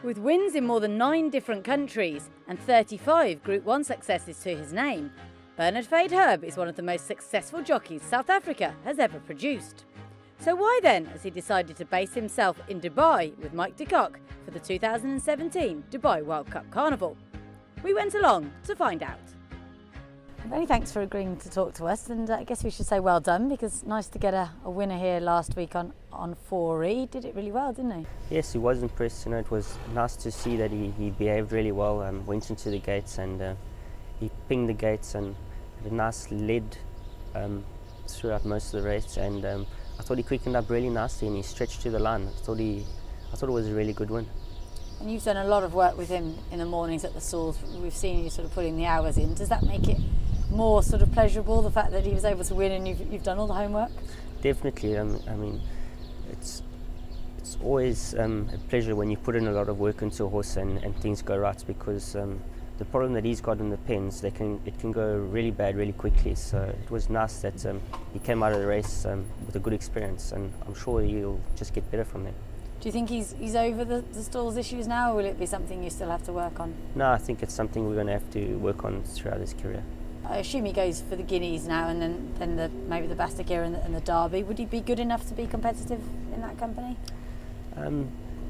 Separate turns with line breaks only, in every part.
With wins in more than 9 different countries and 35 Group 1 successes to his name, Bernard Fayd'Herbe is one of the most successful jockeys South Africa has ever produced. So why then has he decided to base himself in Dubai with Mike de Kock for the 2017 Dubai World Cup Carnival? We went along to find out. Many thanks for agreeing to talk to us, and I guess we should say well done, because nice to get a winner here last week on 4E. He did it really well, didn't he?
Yes, he was impressed. It was nice to see that he behaved really well, went into the gates and he pinged the gates and had a nice lead throughout most of the race, and I thought he quickened up really nicely and he stretched to the line. I thought it was a really good win.
And you've done a lot of work with him in the mornings at the stalls. We've seen you sort of putting the hours in. Does that make it more sort of pleasurable, the fact that he was able to win and you've done all the homework?
Definitely. I mean, it's always a pleasure when you put in a lot of work into a horse and things go right, because the problem that he's got in the pens, it can go really bad really quickly. So it was nice that he came out of the race with a good experience, and I'm sure he'll just get better from there.
Do you think he's over the stalls issues now, or will it be something you still have to work on?
No, I think it's something we're going to have to work on throughout his career.
I assume he goes for the Guineas now, and then maybe the Bastakir and the Derby. Would he be good enough to be competitive in that company?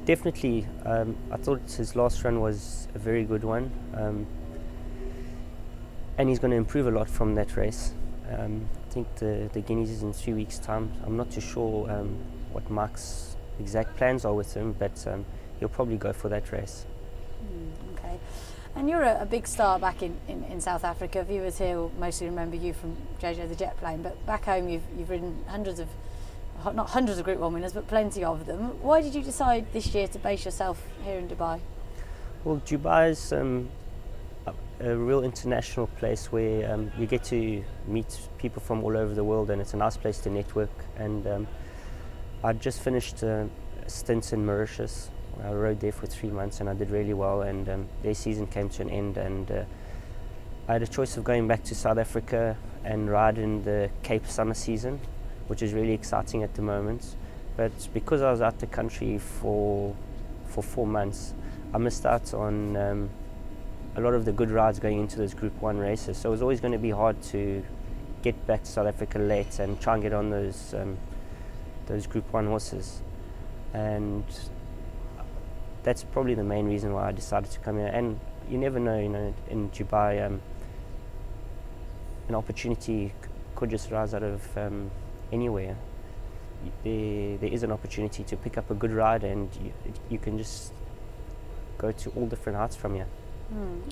Definitely. I thought his last run was a very good one, and he's going to improve a lot from that race. I think the Guineas is in 3 weeks' time. I'm not too sure what Mike's exact plans are with him, but he'll probably go for that race.
Okay. And you're a big star back in South Africa. Viewers here will mostly remember you from JJ the Jet Plane, but back home you've ridden not hundreds of Group 1 winners, but plenty of them. Why did you decide this year to base yourself here in Dubai?
Well, Dubai is a real international place where you get to meet people from all over the world, and it's a nice place to network. And I just finished a stint in Mauritius. I rode there for 3 months and I did really well, and their season came to an end, and I had a choice of going back to South Africa and ride in the Cape summer season, which is really exciting at the moment. But because I was out the country for 4 months, I missed out on a lot of the good rides going into those Group 1 races. So it was always going to be hard to get back to South Africa late and try and get on those Group 1 horses. And that's probably the main reason why I decided to come here. And you never know, in Dubai, an opportunity could just rise out of anywhere. There is an opportunity to pick up a good ride, and you can just go to all different heights from here.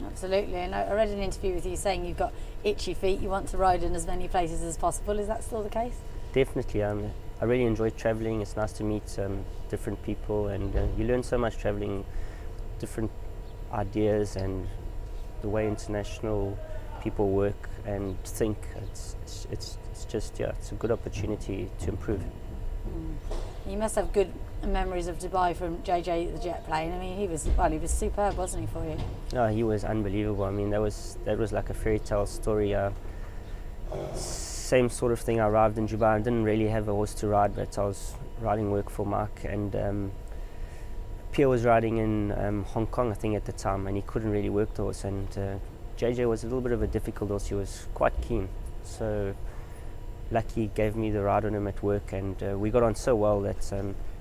Absolutely. And I read an interview with you saying you've got itchy feet, you want to ride in as many places as possible. Is that still the case?
Definitely. I really enjoy traveling. It's nice to meet different people, and you learn so much traveling, different ideas and the way international people work and think. It's just it's a good opportunity to improve.
You must have good memories of Dubai from JJ the Jet Plane. I mean, he was superb, wasn't he, for you?
No, he was unbelievable. I mean, that was like a fairy tale story. Same sort of thing. I arrived in Dubai. I didn't really have a horse to ride, but I was riding work for Mark, and Pierre was riding in Hong Kong, I think, at the time, and he couldn't really work the horse, and JJ was a little bit of a difficult horse. He was quite keen, so lucky gave me the ride on him at work, and we got on so well that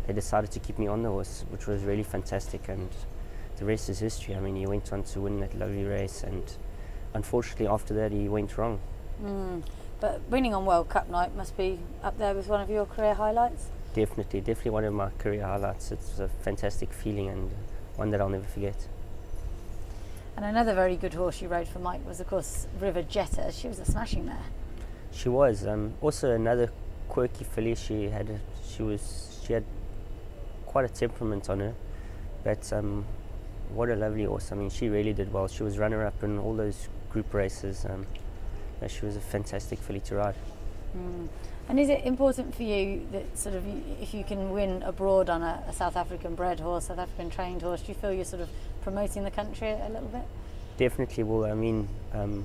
they decided to keep me on the horse, which was really fantastic, and the rest is history. I mean, he went on to win that lovely race, and unfortunately after that he went wrong.
But winning on World Cup night must be up there with one of your career highlights?
Definitely one of my career highlights. It's a fantastic feeling, and one that I'll never forget.
And another very good horse you rode for Mike was, of course, River Jetta. She was a smashing mare.
She was. Also another quirky filly. She had quite a temperament on her, but what a lovely horse. I mean, she really did well. She was runner-up in all those group races. She was a fantastic filly to ride.
And is it important for you that sort of, if you can win abroad on a South African bred horse, South African trained horse, do you feel you're sort of promoting the country a little bit?
Definitely. Well, I mean,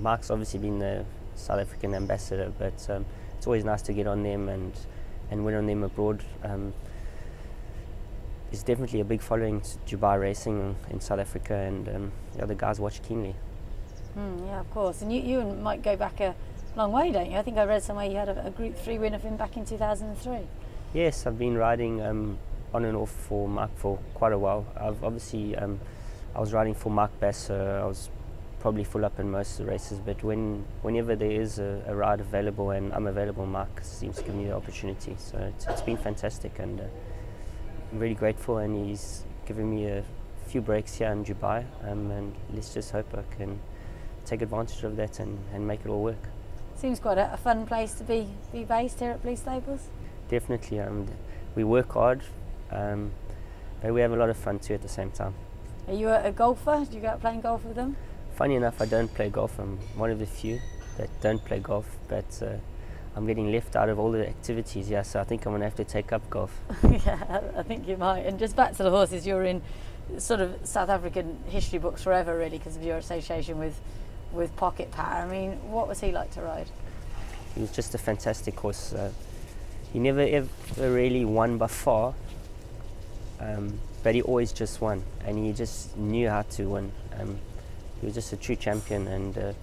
Mark's obviously been the South African ambassador, but it's always nice to get on them and win on them abroad. is definitely a big following to Dubai racing in South Africa, and the other guys watch keenly.
Yeah, of course. And you might go back a long way, don't you? I think I read somewhere you had a Group 3 win of him back in 2003.
Yes, I've been riding on and off for Mark for quite a while. I've obviously I was riding for Mark Bass, so I was probably full up in most of the races, but whenever there is a ride available and I'm available, Mark seems to give me the opportunity. So it's been fantastic, and I'm really grateful, and he's given me a few breaks here in Dubai, and let's just hope I can take advantage of that and make it all work.
Seems quite a fun place to be based here at Blue Stables.
Definitely, we work hard, but we have a lot of fun too at the same time.
Are you a golfer? Do you go out playing golf with them?
Funny enough, I don't play golf. I'm one of the few that don't play golf, but I'm getting left out of all the activities, yeah, so I think I'm going to have to take up golf.
Yeah, I think you might. And just back to the horses, you're in sort of South African history books forever, really, because of your association with Pocket Power. I mean, what was he like to ride?
He was just a fantastic horse. He never ever really won by far, but he always just won, and he just knew how to win. He was just a true champion, and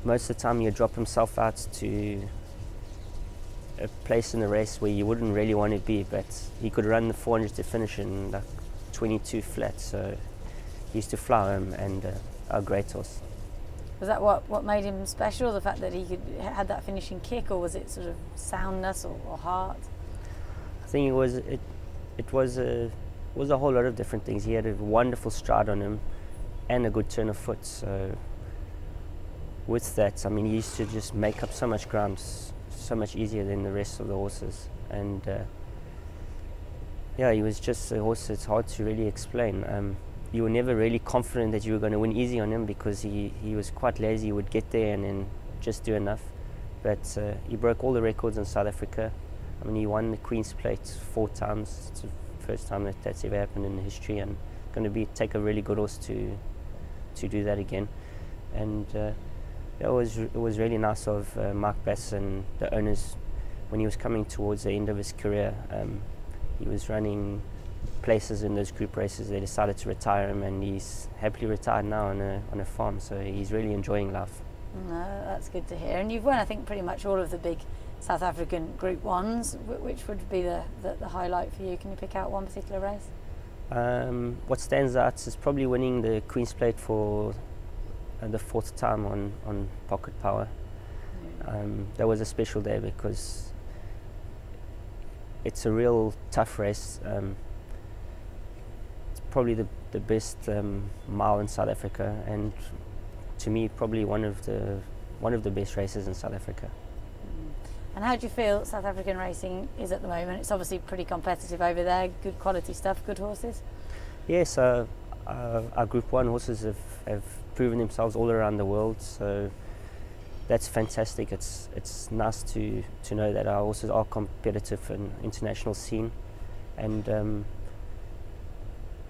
most of the time he'd drop himself out to a place in the race where you wouldn't really want to be, but he could run the 400 to finish in like 22 flat, so he used to fly home, and a great horse.
Was that what made him special, the fact that he had that finishing kick, or was it sort of soundness or heart?
I think it was a whole lot of different things. He had a wonderful stride on him and a good turn of foot, so with that, I mean, he used to just make up so much ground so much easier than the rest of the horses, and yeah, he was just a horse that's hard to really explain. You were never really confident that you were going to win easy on him, because he was quite lazy. He would get there and then just do enough, but he broke all the records in South Africa. I mean, he won the Queen's Plate 4 times. It's the first time that's ever happened in history, and going to take a really good horse to do that again. And it was really nice of Mark Bass and the owners, when he was coming towards the end of his career. He was running places in those group races. They decided to retire him, and he's happily retired now on a farm, so he's really enjoying life.
No, that's good to hear. And you've won, I think, pretty much all of the big South African Group 1s. Which would be the highlight for you? Can you pick out one particular race?
What stands out is probably winning the Queen's Plate for the 4th time on Pocket Power. That was a special day because it's a real tough race. It's probably the best mile in South Africa, and to me probably one of the best races in South Africa.
And how do you feel South African racing is at the moment? It's obviously pretty competitive over there, good quality stuff, good horses.
Yes, our Group 1 horses have proven themselves all around the world, so that's fantastic. It's nice to know that our horses are competitive in international scene, and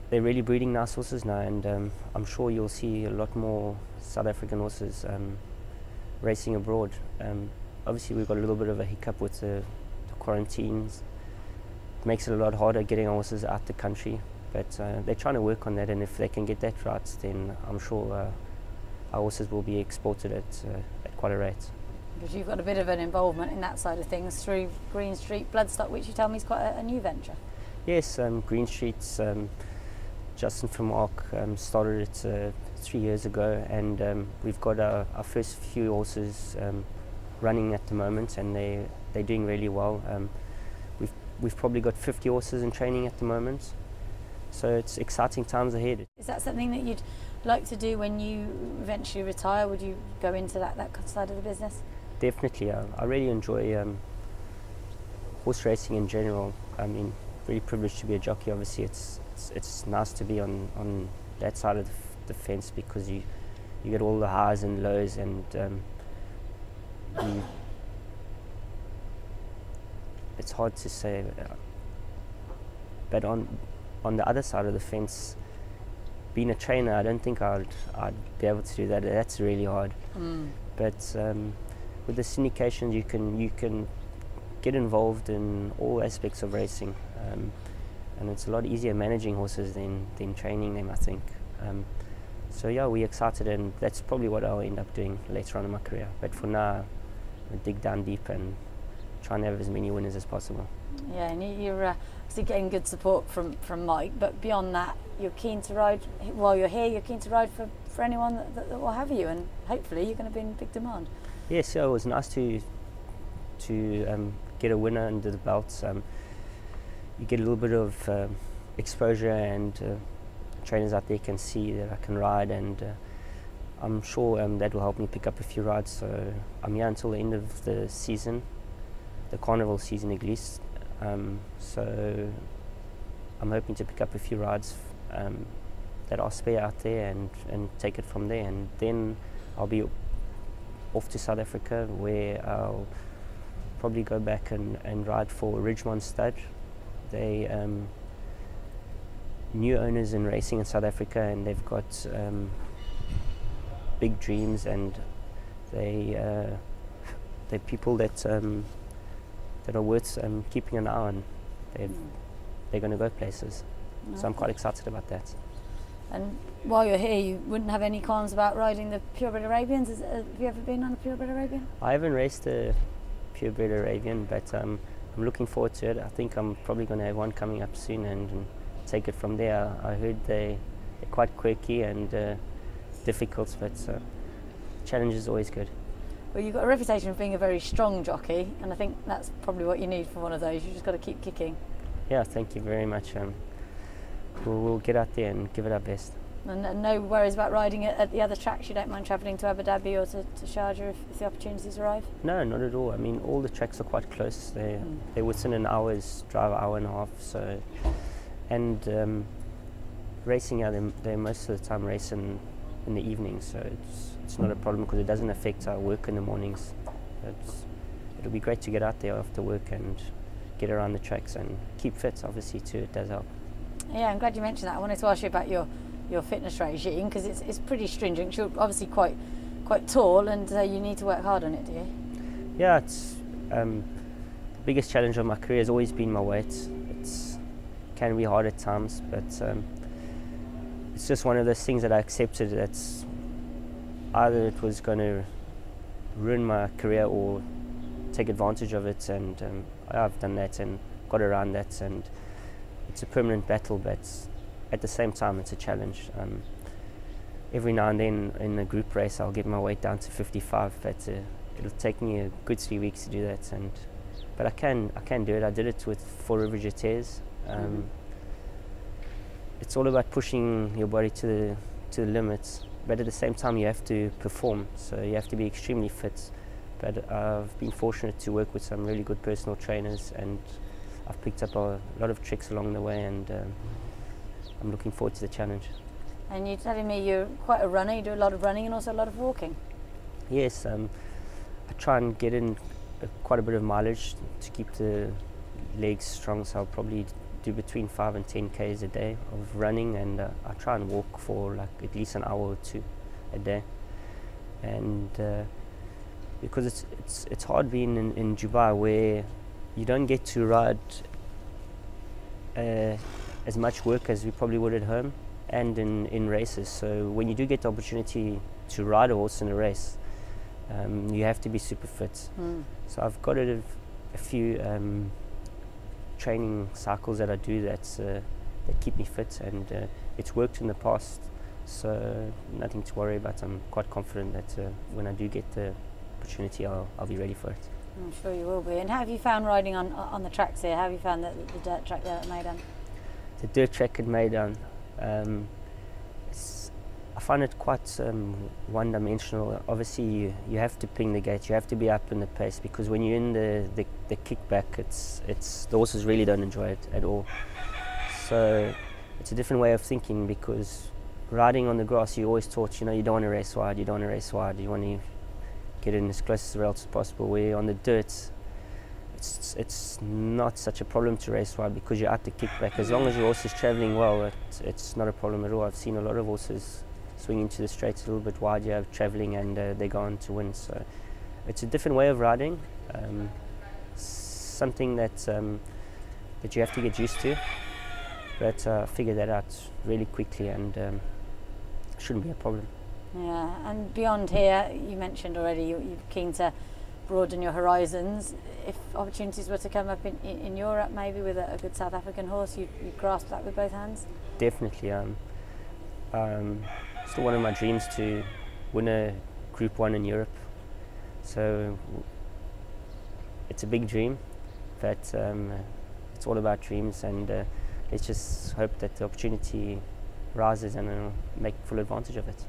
they're really breeding nice horses now, and I'm sure you'll see a lot more South African horses racing abroad. Obviously we've got a little bit of a hiccup with the quarantines. It makes it a lot harder getting our horses out the country, but they're trying to work on that, and if they can get that right, then I'm sure our horses will be exported at quite a rate.
Because you've got a bit of an involvement in that side of things through Green Street Bloodstock, which you tell me is quite a new venture.
Yes, Green Street's Justin from Arc started it 3 years ago, and we've got our first few horses running at the moment, and they're doing really well. We've probably got 50 horses in training at the moment, so it's exciting times ahead. Is
that something that you'd like to do when you eventually retire? Would you go into that side of the business?
Definitely. I really enjoy horse racing in general. I mean, really privileged to be a jockey. Obviously, it's nice to be on that side of the fence, because you get all the highs and lows, and it's hard to say, but on the other side of the fence, being a trainer, I don't think I'd be able to do that. That's really hard. But with the syndications, you can get involved in all aspects of racing. and it's a lot easier managing horses than training them, I think. So yeah, we're excited, and that's probably what I'll end up doing later on in my career. But for now, I'll dig down deep and try and have as many winners as possible.
Yeah, and you're obviously getting good support from Mike, but beyond that, you're keen to ride, while you're here, you're keen to ride for anyone that will have you, and hopefully you're going to be in big demand.
Yes, yeah, it was nice to get a winner under the belt. You get a little bit of exposure, and trainers out there can see that I can ride, and I'm sure that will help me pick up a few rides. So I'm here until the end of the season, the carnival season at least. So I'm hoping to pick up a few rides that are spare out there, and take it from there. And then I'll be off to South Africa, where I'll probably go back and ride for Ridgemont Stud. They new owners in racing in South Africa, and they've got big dreams, and they're people that are worth keeping an eye on. They're going to go places. No. So I'm quite excited about that.
And while you're here, you wouldn't have any qualms about riding the purebred Arabians? Have you ever been on a purebred Arabian?
I haven't raced a purebred Arabian, but I'm looking forward to it. I think I'm probably going to have one coming up soon and take it from there. I heard they're quite quirky and difficult, but challenge is always good.
Well, you've got a reputation of being a very strong jockey, and I think that's probably what you need for one of those. You've just got to keep kicking.
Yeah, thank you very much. We'll get out there and give it our best.
And no worries about riding it at the other tracks? You don't mind travelling to Abu Dhabi or to Sharjah if the opportunities arrive?
No, not at all. I mean, all the tracks are quite close. They're within an hour's drive, hour and a half. So, and racing out, they most of the time race in the evening, so it's not a problem because it doesn't affect our work in the mornings. It'll be great to get out there after work and get around the tracks and keep fit, obviously, too. It does help.
Yeah, I'm glad you mentioned that. I wanted to ask you about your fitness regime, because it's pretty stringent. You're obviously quite tall, and you need to work hard on it, do you?
Yeah, it's the biggest challenge of my career has always been my weight. It can be hard at times, but it's just one of those things that I accepted. That's either it was going to ruin my career or take advantage of it, and I've done that and got around that, and it's a permanent battle, but at the same time it's a challenge. Every now and then in a group race I'll get my weight down to 55, but it'll take me a good 3 weeks to do that, but I can do it. I did it with 4 River Jetés. It's all about pushing your body to the limits, but at the same time you have to perform, so you have to be extremely fit. But I've been fortunate to work with some really good personal trainers, and I've picked up a lot of tricks along the way, and I'm looking forward to the challenge.
And you're telling me you're quite a runner. You do a lot of running and also a lot of walking.
Yes, I try and get in quite a bit of mileage to keep the legs strong, so I'll probably do between 5 and 10 k's a day of running, and I try and walk for like at least an hour or 2 a day. And because it's hard being in Dubai, where you don't get to ride as much work as we probably would at home and in races. So when you do get the opportunity to ride a horse in a race, you have to be super fit. So I've got a few training cycles that I do that keep me fit, and it's worked in the past, so nothing to worry about. I'm quite confident that when I do get the opportunity, I'll be ready for it.
I'm sure you will be. And how have you found riding on the tracks here? How have you found the dirt track there at Meydan?
The dirt track at Meydan, I find it quite one-dimensional. Obviously, you have to ping the gate. You have to be up in the pace, because when you're in the kickback, the horses really don't enjoy it at all. So it's a different way of thinking, because riding on the grass, you're always taught, you don't want to race wide. You don't want to race wide. You want to get in as close to the rails as possible. Where on the dirt, it's not such a problem to race wide, because you're at the kickback. As long as your horse is travelling well, it's not a problem at all. I've seen a lot of horses swing into the straights a little bit wide, travelling, and they go on to win. So it's a different way of riding, something that you have to get used to. but I figured that out really quickly, and shouldn't be a problem.
Yeah, and beyond here, you mentioned already you're keen to broaden your horizons. If opportunities were to come up in Europe, maybe with a good South African horse, you'd grasp that with both hands?
Definitely. Still one of my dreams to win a Group 1 in Europe. So it's a big dream, but it's all about dreams, and let's just hope that the opportunity rises and I'll make full advantage of it.